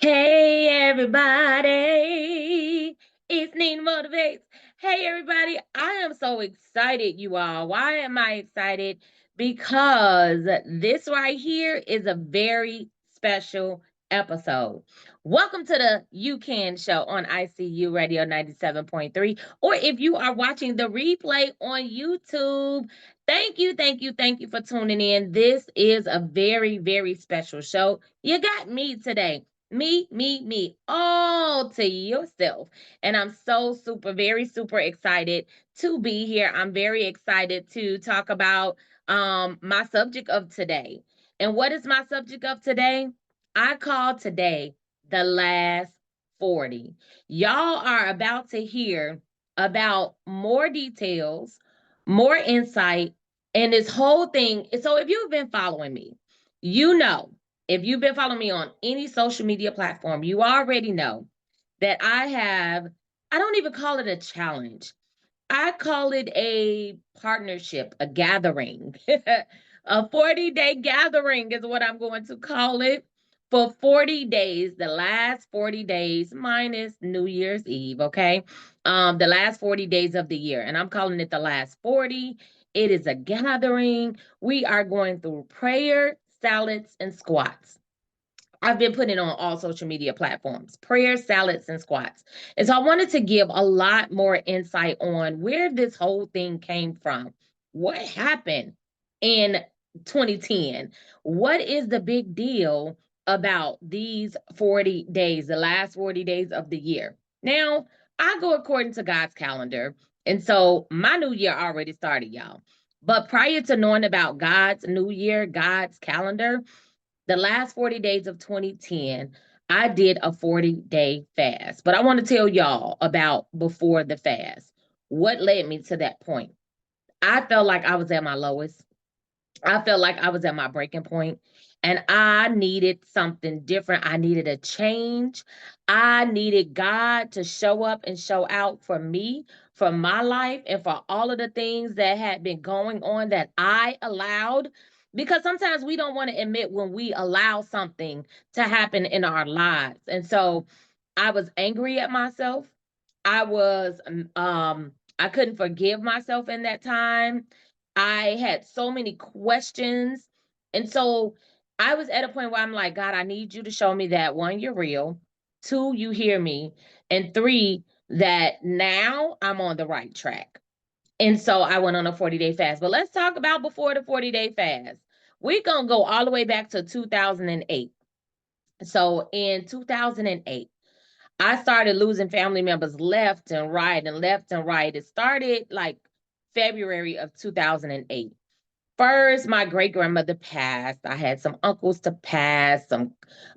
Hey everybody, it's Nina Motivates. Hey everybody, I am so excited, you all. Why am I excited? Because this right here is a very special episode. Welcome to the You Can Show on ICU Radio 97.3. Or if you are watching the replay on YouTube, thank you for tuning in. This is a very, very special show. You got me today. Me, all to yourself. And I'm so very super excited to be here. I'm very excited to talk about my subject of today. And what is my subject of today? I call today the last 40. Y'all are about to hear about more details, more insight, and this whole thing. So if you've been following me, you know if you've been following me on any social media platform, you already know that I don't even call it a challenge. I call it a partnership, a gathering. A 40-day gathering is what I'm going to call it for 40 days, the last 40 days minus New Year's Eve, okay? The last 40 days of the year. And I'm calling it the last 40. It is a gathering. We are going through prayer, salads, and squats. I've been putting it on all social media platforms, prayer, salads, and squats. And so I wanted to give a lot more insight on where this whole thing came from. What happened in 2010? What is the big deal about these 40 days, the last 40 days of the year? Now, I go according to God's calendar. And so my new year already started, y'all. But prior to knowing about God's new year, God's calendar, the last 40 days of 2010, I did a 40-day fast. But I want to tell y'all about before the fast. What led me to that point? I felt like I was at my lowest. I felt like I was at my breaking point and I needed something different. I needed a change. I needed God to show up and show out for me, for my life, and for all of the things that had been going on that I allowed. Because sometimes we don't want to admit when we allow something to happen in our lives. And so I was angry at myself. I was I couldn't forgive myself in that time. I had so many questions. And so I was at a point where I'm like, God, I need you to show me that one, you're real. Two, you hear me. And three, that now I'm on the right track. And so I went on a 40-day fast. But let's talk about before the 40-day fast. We're going to go all the way back to 2008. So in 2008, I started losing family members left and right and left and right. It started like February of 2008. First, my great grandmother passed. I had some uncles to pass.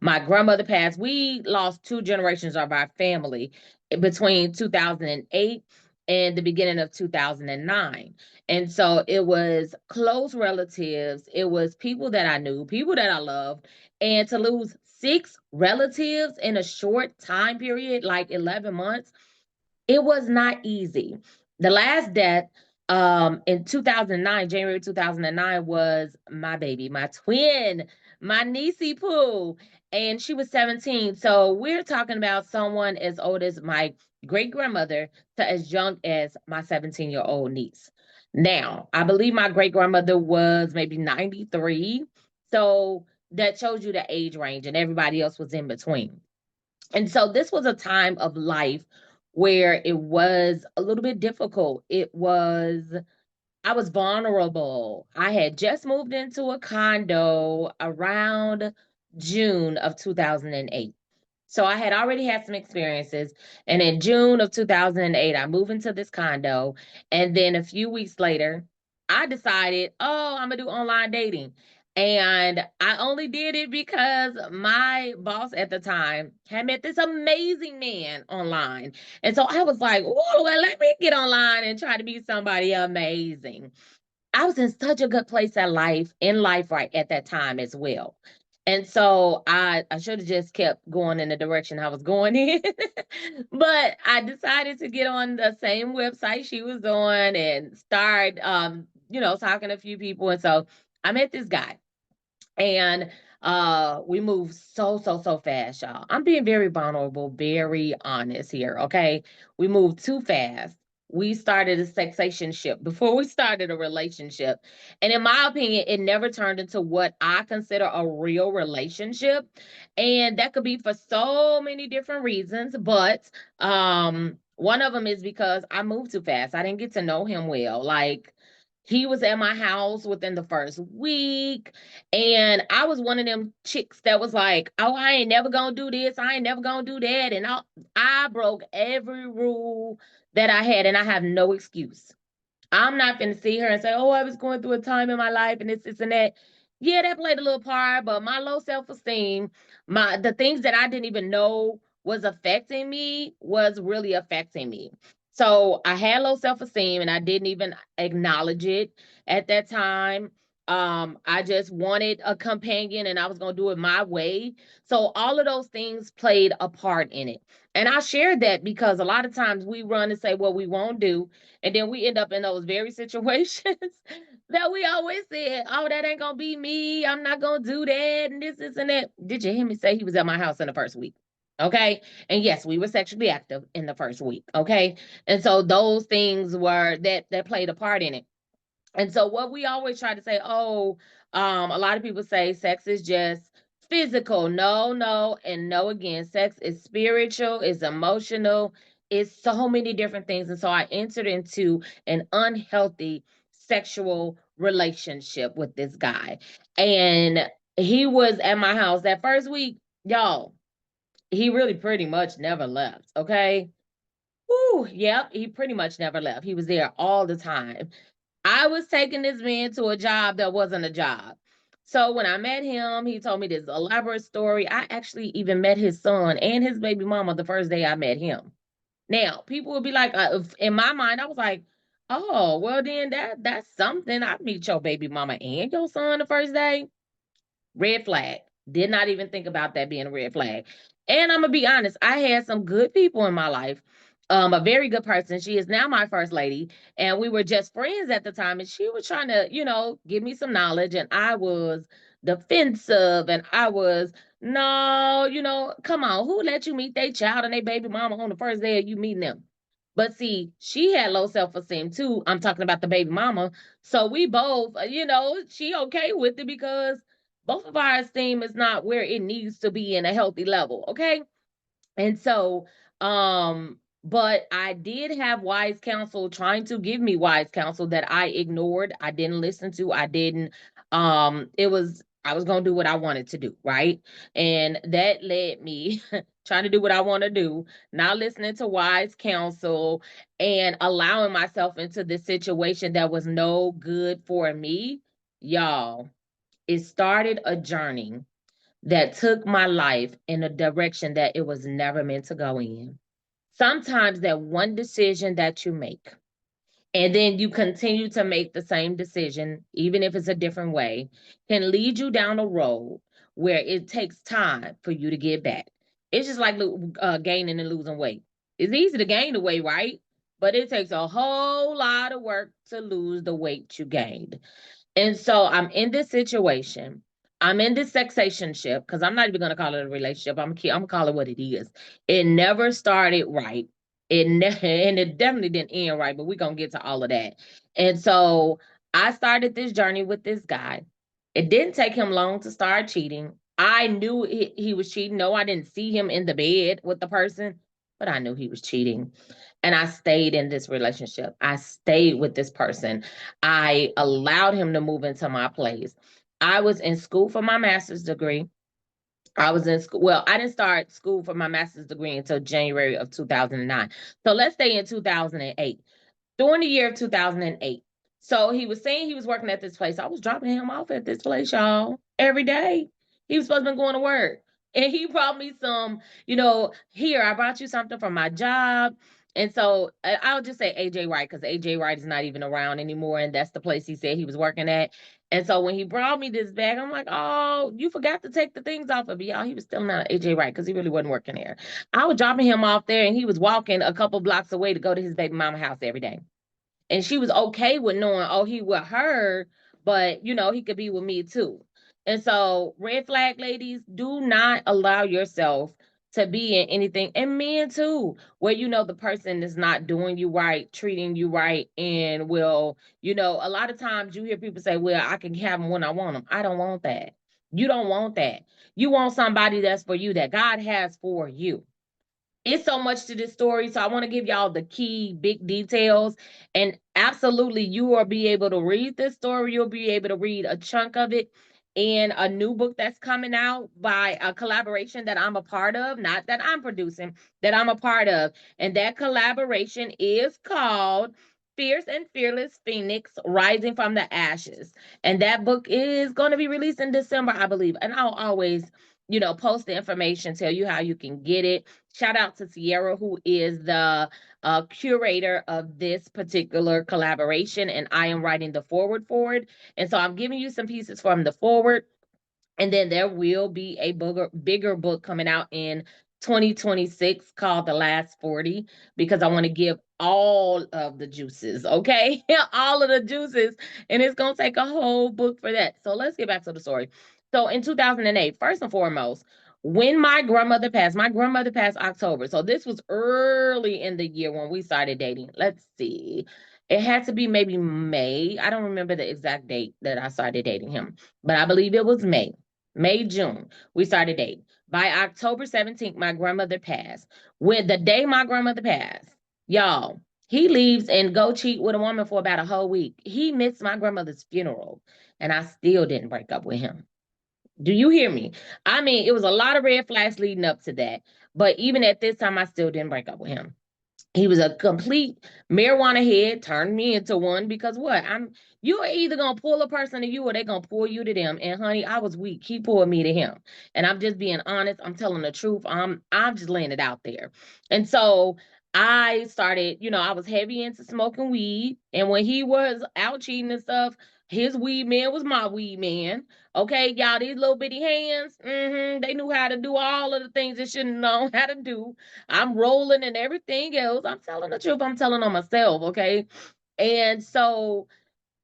My grandmother passed. We lost two generations of our family between 2008 and the beginning of 2009. And so it was close relatives. It was people that I knew, people that I loved. And to lose six relatives in a short time period, like 11 months, it was not easy. The last death in 2009, January 2009, was my baby, my twin, my niecey Pooh, and she was 17. So we're talking about someone as old as my great grandmother to as young as my 17-year-old niece. Now, I believe my great grandmother was maybe 93. So that shows you the age range, and everybody else was in between. And so this was a time of life where it was a little bit difficult. I was vulnerable. I had just moved into a condo around June of 2008. So I had already had some experiences. And in June of 2008, I moved into this condo. And then a few weeks later, I decided, oh, I'm going to do online dating. And I only did it because my boss at the time had met this amazing man online. And so I was like, oh, well, let me get online and try to be somebody amazing. I was in such a good place in life right at that time as well. And so I should have just kept going in the direction I was going in. But I decided to get on the same website she was on and start talking to a few people. And so I met this guy. And We moved so fast, y'all. I'm being very vulnerable, very honest here, okay? We moved too fast. We started a sexationship before we started a relationship. And in my opinion, it never turned into what I consider a real relationship. And that could be for so many different reasons, but one of them is because I moved too fast. I didn't get to know him well. Like, he was at my house within the first week. And I was one of them chicks that was like, oh, I ain't never gonna do this. I ain't never gonna do that. And I broke every rule that I had, and I have no excuse. I'm not gonna see her and say, "Oh, I was going through a time in my life and this and that." Yeah, that played a little part, but my low self-esteem, the things that I didn't even know was affecting me was really affecting me. So I had low self-esteem and I didn't even acknowledge it at that time. I just wanted a companion and I was gonna do it my way. So all of those things played a part in it. And I shared that because a lot of times we run and say what we won't do, and then we end up in those very situations that we always said, oh, that ain't gonna be me. I'm not gonna do that. And this and that. Did you hear me say he was at my house in the first week? Okay. And yes, we were sexually active in the first week. Okay. And so those things were that played a part in it. And so what we always try to say, oh, a lot of people say sex is just physical. No, no, and no again. Sex is spiritual, it's emotional, it's so many different things. And so I entered into an unhealthy sexual relationship with this guy. And he was at my house that first week, y'all. He really pretty much never left. Okay. Whew, yep, he pretty much never left. He was there all the time. I was taking this man to a job that wasn't a job. So when I met him, he told me this elaborate story. I actually even met his son and his baby mama the first day I met him. Now, people would be like, in my mind, I was like, oh, well then that's something. I meet your baby mama and your son the first day. Red flag. Did not even think about that being a red flag. And I'm gonna be honest, I had some good people in my life. A very good person. She is now my first lady, and we were just friends at the time. And she was trying to, give me some knowledge, and I was defensive, and I was no, come on, who let you meet their child and their baby mama on the first day of you meeting them? But see, she had low self-esteem too. I'm talking about the baby mama. So we both, she okay with it because both of our esteem is not where it needs to be in a healthy level. Okay. And so, but I did have wise counsel trying to give me wise counsel that I ignored. I didn't listen to. I didn't. I was gonna do what I wanted to do, right? And that led me trying to do what I want to do, not listening to wise counsel, and allowing myself into this situation that was no good for me, y'all. It started a journey that took my life in a direction that it was never meant to go in. Sometimes that one decision that you make, and then you continue to make the same decision, even if it's a different way, can lead you down a road where it takes time for you to get back. It's just like gaining and losing weight. It's easy to gain the weight, right? But it takes a whole lot of work to lose the weight you gained. And so I'm in this situation. I'm in this sexationship because I'm not even going to call it a relationship. I'm gonna call it what it is. It never started right. And it definitely didn't end right. But we're gonna get to all of that. And so I started this journey with this guy. It didn't take him long to start cheating. I knew he was cheating. No, I didn't see him in the bed with the person, but I knew he was cheating. And I stayed in this relationship. I stayed with this person. I allowed him to move into my place. I was in school for my master's degree. I was in school. Well, I didn't start school for my master's degree until January of 2009. So let's stay in 2008. During the year of 2008. So he was saying he was working at this place. I was dropping him off at this place, y'all, every day. He was supposed to be going to work. And he brought me some, here, I brought you something from my job. And so I'll just say AJ Wright because AJ Wright is not even around anymore. And that's the place he said he was working at. And so when he brought me this bag, I'm like, oh, you forgot to take the things off of me. Y'all, he was still not AJ Wright because he really wasn't working there. I was dropping him off there and he was walking a couple blocks away to go to his baby mama house every day. And she was okay with knowing, oh, he with her, but he could be with me too. And so, red flag ladies, do not allow yourself to be in anything, and men too, where you know the person is not doing you right, treating you right, and will, a lot of times you hear people say, well, I can have them when I want them. I don't want that. You don't want that. You want somebody that's for you, that God has for you. It's so much to this story, so I want to give y'all the key big details. And absolutely, you will be able to read this story. You'll be able to read a chunk of it in a new book that's coming out by a collaboration that I'm a part of, not that I'm producing, that I'm a part of. And that collaboration is called Fierce and Fearless Phoenix Rising from the Ashes. And that book is going to be released in December, I believe. And I'll always, post the information, tell you how you can get it. Shout out to Sierra, who is the curator of this particular collaboration, and I am writing the forward for it. And so I'm giving you some pieces from the forward, and then there will be a bigger book coming out in 2026 called The Last 40, because I want to give all of the juices, okay? All of the juices. And it's going to take a whole book for that. So let's get back to the story. So in 2008, first and foremost, when my grandmother passed October. So this was early in the year when we started dating. Let's see. It had to be maybe May. I don't remember the exact date that I started dating him, but I believe it was May, June, we started dating. By October 17th, my grandmother passed. When the day my grandmother passed, y'all, he leaves and go cheat with a woman for about a whole week. He missed my grandmother's funeral, and I still didn't break up with him. Do you hear me? I mean, it was a lot of red flags leading up to that. But even at this time, I still didn't break up with him. He was a complete marijuana head, turned me into one, because what? You're either gonna pull a person to you or they're gonna pull you to them. And honey, I was weak. He pulled me to him. And I'm just being honest. I'm telling the truth. I'm just laying it out there. And so I started, I was heavy into smoking weed. And when he was out cheating and stuff, his weed man was my weed man. Okay, y'all, these little bitty hands, they knew how to do all of the things they shouldn't know how to do. I'm rolling and everything else. I'm telling the truth. I'm telling on myself. Okay. And so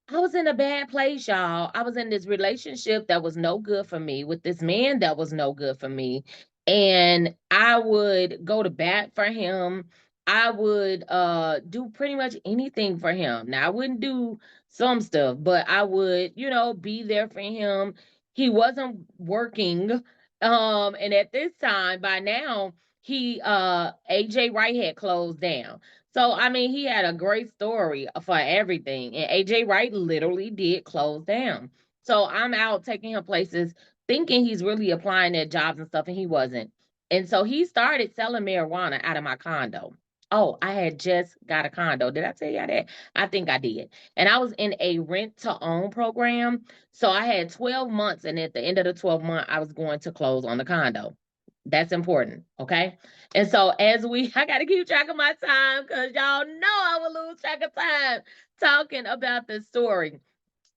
I was in a bad place, y'all. I was in this relationship that was no good for me with this man that was no good for me. And I would go to bat for him. I would do pretty much anything for him. Now I wouldn't do some stuff, but I would, be there for him. He wasn't working. And at this time, by now, he AJ Wright had closed down. So, I mean, he had a great story for everything. And AJ Wright literally did close down. So I'm out taking him places thinking he's really applying at jobs and stuff, and he wasn't. And so he started selling marijuana out of my condo. Oh, I had just got a condo. Did I tell you that? I think I did. And I was in a rent to own program. So I had 12 months, and at the end of the 12 month, I was going to close on the condo. That's important. Okay. And so I got to keep track of my time, because y'all know I will lose track of time talking about this story.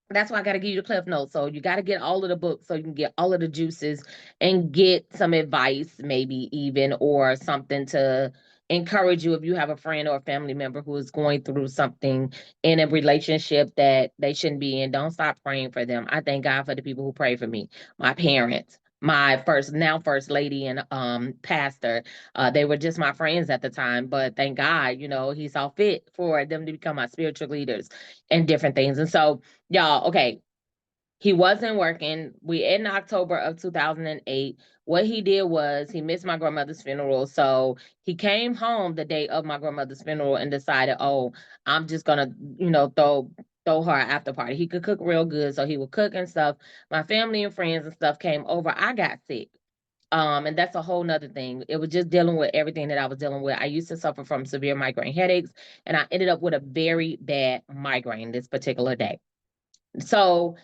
That's why I got to give you the cliff notes. So you got to get all of the books so you can get all of the juices and get some advice, maybe even, or something to encourage you if you have a friend or a family member who is going through something in a relationship that they shouldn't be in. Don't stop praying for them. I thank God for the people who pray for me, my parents. My first lady and pastor, they were just my friends at the time, but thank God, he saw fit for them to become my spiritual leaders and different things. And so, y'all, okay, he wasn't working. We in October of 2008. What he did was he missed my grandmother's funeral. So he came home the day of my grandmother's funeral and decided, oh, I'm just gonna, throw her an after party. He could cook real good, so he would cook and stuff. My family and friends and stuff came over. I got sick. And that's a whole nother thing. It was just dealing with everything that I was dealing with. I used to suffer from severe migraine headaches, and I ended up with a very bad migraine this particular day. So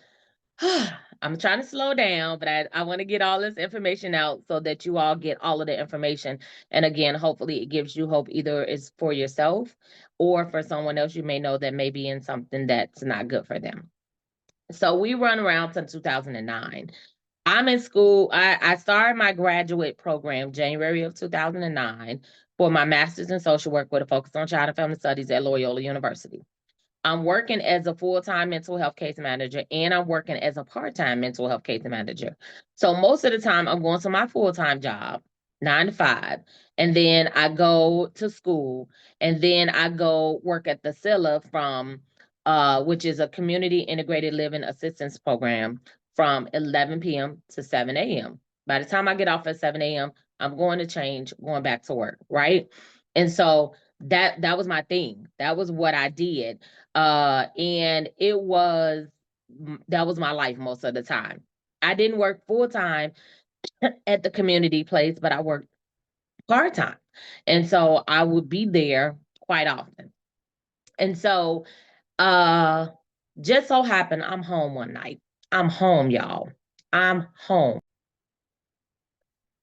I'm trying to slow down, but I want to get all this information out so that you all get all of the information. And again, hopefully it gives you hope, either it's for yourself or for someone else you may know that may be in something that's not good for them. So we run around to 2009. I'm in school. I started my graduate program January of 2009 for my master's in social work with a focus on child and family studies at Loyola University. I'm working as a full-time mental health case manager, and I'm working as a part-time mental health case manager. So most of the time I'm going to my full-time job, 9 to 5, and then I go to school, and then I go work at the CILA from which is a community integrated living assistance program, from 11 p.m. to 7 a.m. By the time I get off at 7 a.m., I'm going to change, going back to work, right? And so that was my thing. That was what I did. And it was that was my life most of the time. I didn't work full time at the community place, but I worked part time. And so I would be there quite often. And so uh just so happened I'm home one night. I'm home, y'all. I'm home.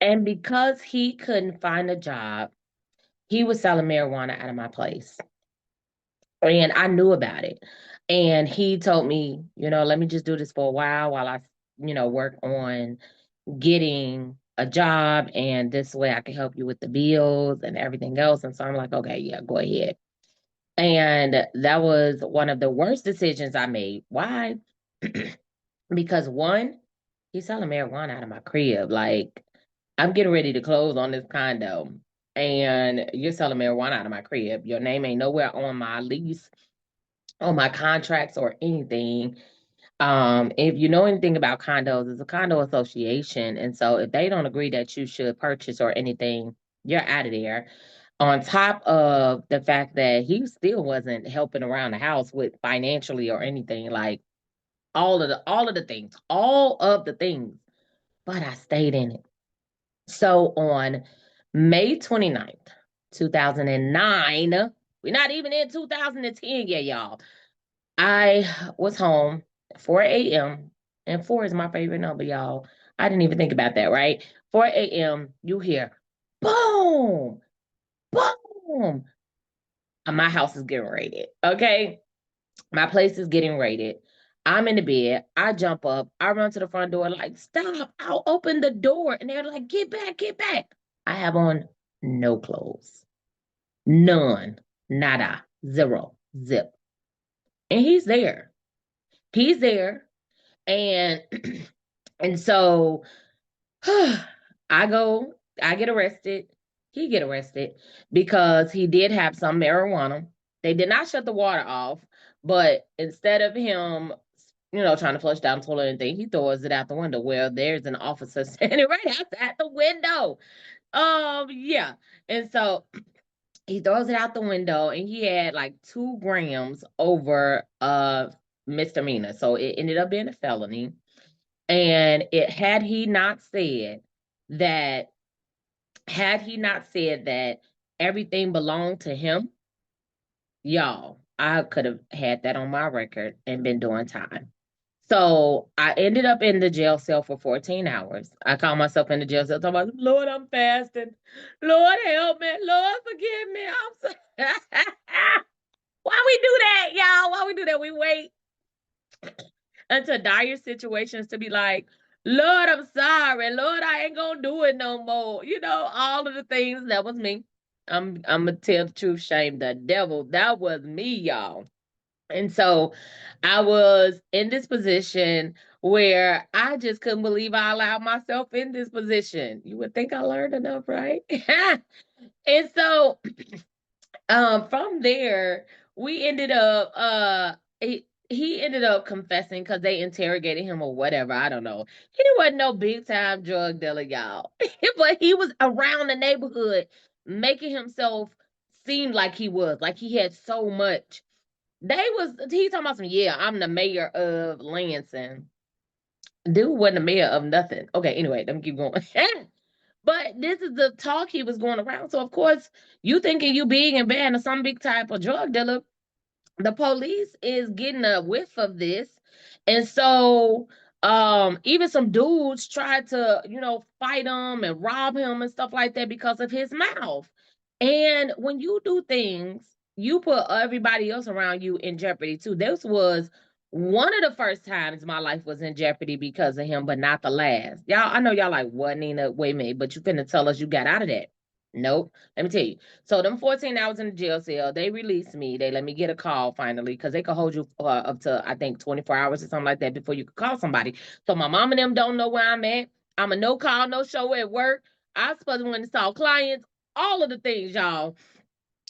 And because he couldn't find a job, he was selling marijuana out of my place. And I knew about it. And he told me, let me just do this for a while I, work on getting a job. And this way I can help you with the bills and everything else. And so I'm like, okay, yeah, go ahead. And that was one of the worst decisions I made. Why? Because one, he's selling marijuana out of my crib. Like, I'm getting ready to close on this condo, and you're selling marijuana out of my crib. Your name ain't nowhere on my lease, on my contracts, or anything. If you know anything about condos, it's a condo association. And so if they don't agree that you should purchase or anything, you're out of there. On top of the fact that he still wasn't helping around the house with financially or anything, like all of the things, but I stayed in it. So on May 29th, 2009, we're not even in 2010 yet, y'all. I was home at 4 a.m. And 4 is my favorite number, y'all. I didn't even think about that, right? 4 a.m., you hear boom, boom. And my house is getting raided, okay? My place is getting raided. I'm in the bed. I jump up. I run to the front door, like, stop. I'll open the door. And they're like, get back, get back. I have on no clothes. None. Nada. Zero. Zip. And he's there. He's there. And and so I go, I get arrested. He get arrested because he did have some marijuana. They did not shut the water off, but instead of him, trying to flush down the toilet and anything, he throws it out the window. Well, there's an officer standing right outside the window. Yeah. And so he throws it out the window, and he had like 2 grams over misdemeanor. So it ended up being a felony. And it that had he not said that everything belonged to him, y'all, I could have had that on my record and been doing time. So I ended up in the jail cell for 14 hours. I called myself in the jail cell talking about, Lord, I'm fasting. Lord, help me. Lord, forgive me. I'm so why we do that, y'all? Why we do that? We wait until dire situations to be like, Lord, I'm sorry. Lord, I ain't gonna do it no more. All of the things. That was me. I'm gonna tell the truth, shame the devil. That was me, y'all. And so I was in this position where I just couldn't believe I allowed myself in this position. You would think I learned enough, right? And so from there, we ended up he ended up confessing because they interrogated him or whatever. I don't know. He wasn't no big time drug dealer, y'all. But he was around the neighborhood making himself seem like he was, like he had so much. He talking about some, yeah, I'm the mayor of Lansing. Dude wasn't the mayor of nothing. Okay, anyway, let me keep going. But this is the talk he was going around. So of course, you thinking you big and bad or some big type of drug dealer, the police is getting a whiff of this. And so even some dudes tried to, fight him and rob him and stuff like that because of his mouth. And when you do things, you put everybody else around you in jeopardy too. This was one of the first times my life was in jeopardy because of him, but not the last. Y'all, I know y'all like, what, Nina? Wait a minute, but you finna tell us you got out of that. Nope. Let me tell you. So them 14 hours in the jail cell, they released me. They let me get a call finally because they could hold you up to, I think, 24 hours or something like that before you could call somebody. So my mom and them don't know where I'm at. I'm a no call, no show at work. I supposed to went to saw clients, all of the things, y'all.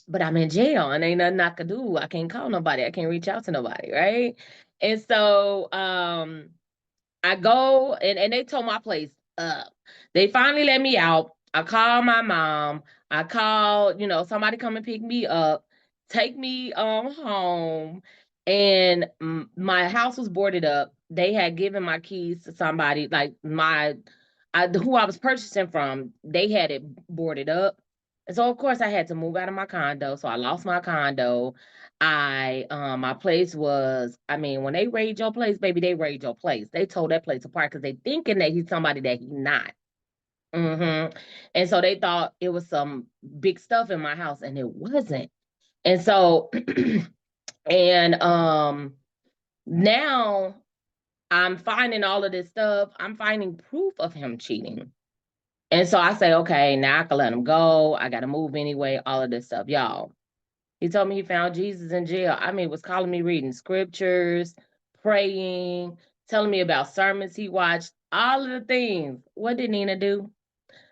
But I'm in jail and ain't nothing I could do. I can't call nobody. I can't reach out to nobody, right? And so I go and they tore my place up. They finally let me out. I called my mom. I called, somebody come and pick me up, take me home. And my house was boarded up. They had given my keys to somebody, like who I was purchasing from. They had it boarded up. And so of course I had to move out of my condo. So I lost my condo. My place was, I mean, when they raid your place, baby, they raid your place. They tore that place apart because they thinking that he's somebody that he's not. And so they thought it was some big stuff in my house, and it wasn't. And so and now I'm finding all of this stuff. I'm finding proof of him cheating. And so I say, okay, now I can let him go. I gotta move anyway, all of this stuff. Y'all, he told me he found Jesus in jail. I mean, was calling me reading scriptures, praying, telling me about sermons he watched, all of the things. What did Nina do?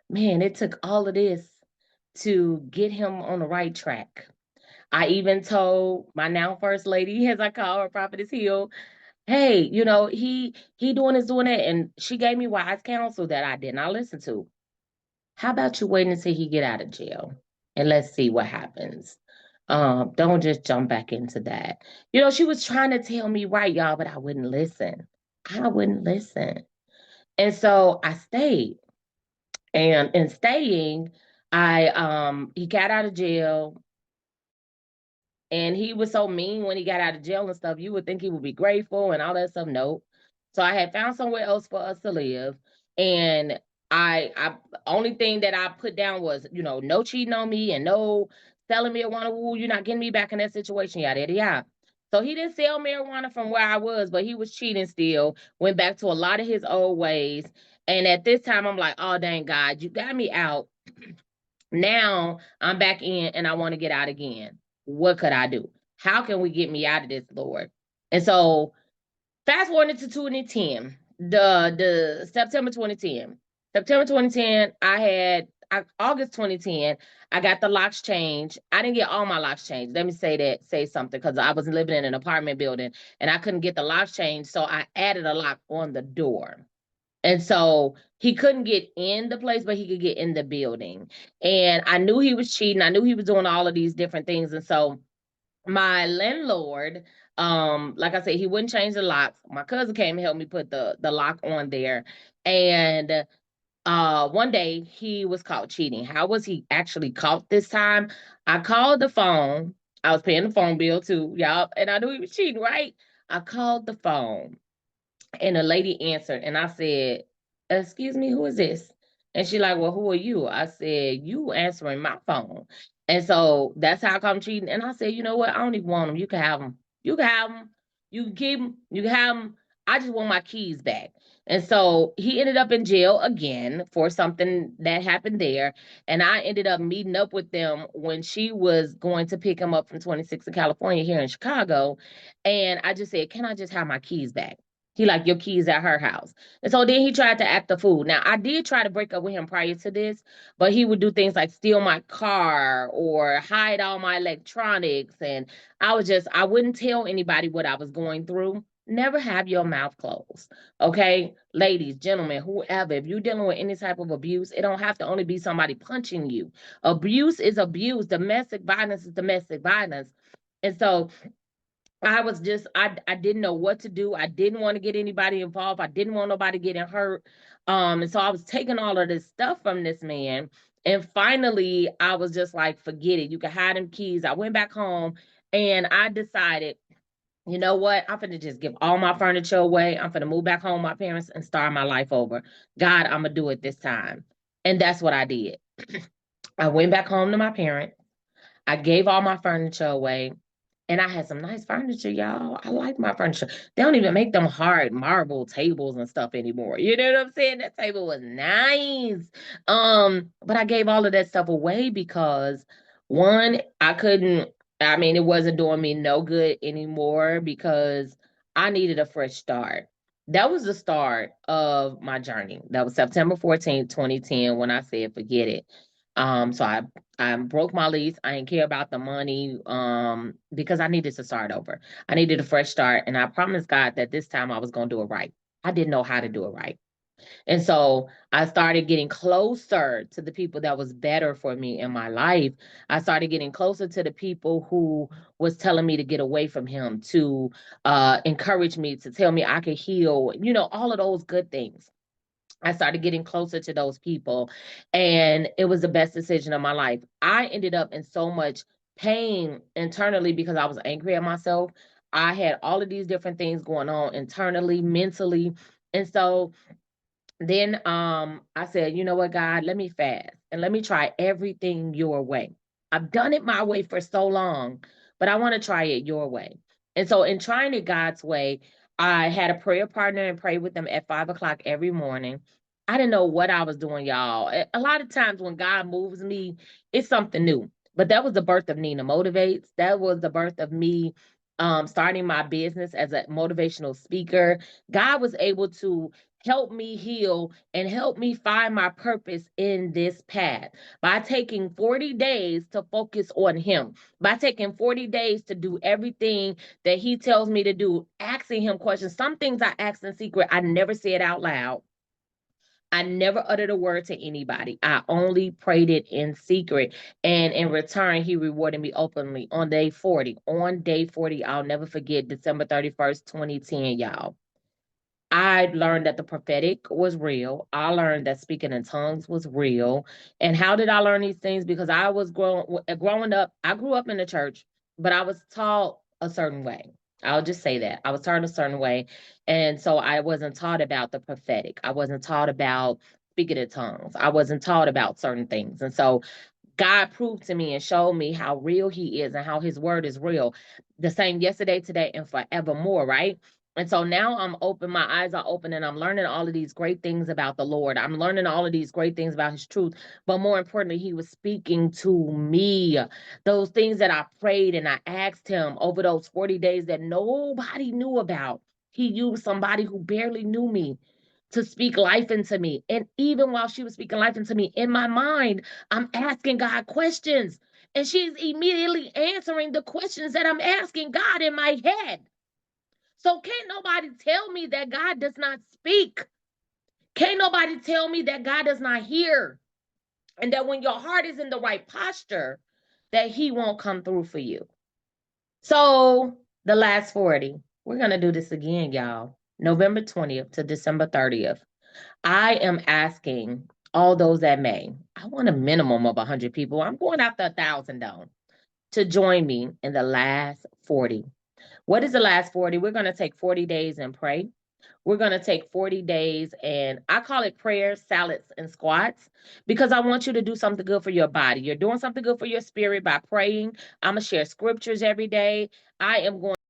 Man, it took all of this to get him on the right track. I even told my now first lady, as I call her, Prophetess Hill, hey, he doing that. And she gave me wise counsel that I did not listen to. How about you wait until he get out of jail and let's see what happens. Don't just jump back into that. She was trying to tell me right, y'all, but I wouldn't listen. I wouldn't listen. And so I stayed. And in staying, he got out of jail. And he was so mean when he got out of jail and stuff. You would think he would be grateful and all that stuff. Nope. So I had found somewhere else for us to live. And I only thing that I put down was, no cheating on me and no selling marijuana. Ooh, you're not getting me back in that situation. Yada, yada, yada. So he didn't sell marijuana from where I was, but he was cheating still, went back to a lot of his old ways. And at this time, I'm like, oh, dang God, you got me out. Now I'm back in and I want to get out again. What could I do? How can we get me out of this, Lord? And so fast forward to 2010, the September 2010. September 2010, August 2010, I got the locks changed. I didn't get all my locks changed. Let me say something, because I was living in an apartment building and I couldn't get the locks changed. So I added a lock on the door. And so he couldn't get in the place, but he could get in the building. And I knew he was cheating. I knew he was doing all of these different things. And so my landlord, like I said, he wouldn't change the locks. My cousin came and helped me put the lock on there. And one day he was caught cheating. How was he actually caught this time? I called the phone. I was paying the phone bill too, y'all, and I knew he was cheating, right? I called the phone and a lady answered, and I said, "Excuse me, who is this?" And she like, "Well, who are you?" I said, "You answering my phone." And so that's how I come cheating. And I said, "You know what? I don't even want them. You can have them. You can have them. You can keep them. You can have them. I just want my keys back." And so he ended up in jail again for something that happened there. And I ended up meeting up with them when she was going to pick him up from 26 in California here in Chicago. And I just said, "Can I just have my keys back?" He like, "Your keys at her house." And so then he tried to act a fool. Now I did try to break up with him prior to this, but he would do things like steal my car or hide all my electronics. And I wouldn't tell anybody what I was going through. Never have your mouth closed. Okay. Ladies, gentlemen, whoever, if you're dealing with any type of abuse, it don't have to only be somebody punching you. Abuse is abuse. Domestic violence is domestic violence. And so I didn't know what to do. I didn't want to get anybody involved. I didn't want nobody getting hurt. And so I was taking all of this stuff from this man. And finally, I was just like, forget it. You can hide them keys. I went back home and I decided, you know what? I'm gonna just give all my furniture away. I'm gonna move back home with my parents and start my life over. God, I'm gonna do it this time. And that's what I did. I went back home to my parents. I gave all my furniture away. And I had some nice furniture, y'all. I like my furniture. They don't even make them hard marble tables and stuff anymore. You know what I'm saying? That table was nice. But I gave all of that stuff away because one, I couldn't, I mean, it wasn't doing me no good anymore because I needed a fresh start. That was the start of my journey. That was September 14th, 2010, when I said, forget it. So I broke my lease. I didn't care about the money because I needed to start over. I needed a fresh start. And I promised God that this time I was going to do it right. I didn't know how to do it right. And so I started getting closer to the people that was better for me in my life. I started getting closer to the people who was telling me to get away from him, to encourage me, to tell me I could heal, all of those good things. I started getting closer to those people, and it was the best decision of my life. I ended up in so much pain internally because I was angry at myself. I had all of these different things going on internally, mentally. And so then I said, you know what, God, let me fast and let me try everything your way. I've done it my way for so long, but I want to try it your way. And so in trying it God's way, I had a prayer partner and prayed with them at 5 o'clock every morning. I didn't know what I was doing, y'all. A lot of times when God moves me, it's something new. But that was the birth of Nina Motivates. That was the birth of me starting my business as a motivational speaker. God was able to help me heal and help me find my purpose in this path by taking 40 days to focus on him, by taking 40 days to do everything that he tells me to do, asking him questions. Some things I asked in secret, I never said out loud. I never uttered a word to anybody. I only prayed it in secret. And in return, he rewarded me openly on day 40. On day 40, I'll never forget December 31st, 2010, y'all. I learned that the prophetic was real. I learned that speaking in tongues was real. And how did I learn these things? Because I was growing up, I grew up in the church, but I was taught a certain way. I'll just say that. I was taught a certain way. And so I wasn't taught about the prophetic. I wasn't taught about speaking in tongues. I wasn't taught about certain things. And so God proved to me and showed me how real he is and how his word is real. The same yesterday, today, and forevermore, right? And so now I'm open, my eyes are open, and I'm learning all of these great things about the Lord. I'm learning all of these great things about his truth. But more importantly, he was speaking to me. Those things that I prayed and I asked him over those 40 days that nobody knew about. He used somebody who barely knew me to speak life into me. And even while she was speaking life into me, in my mind, I'm asking God questions. And she's immediately answering the questions that I'm asking God in my head. So can't nobody tell me that God does not speak. Can't nobody tell me that God does not hear. And that when your heart is in the right posture, that he won't come through for you. So the last 40, we're going to do this again, y'all. November 20th to December 30th. I am asking all those that may, I want a minimum of 100 people. I'm going after 1,000 though, to join me in the last 40. What is the last 40? We're going to take 40 days and pray. We're going to take 40 days, and I call it prayers, salads, and squats because I want you to do something good for your body. You're doing something good for your spirit by praying. I'm going to share scriptures every day. I am going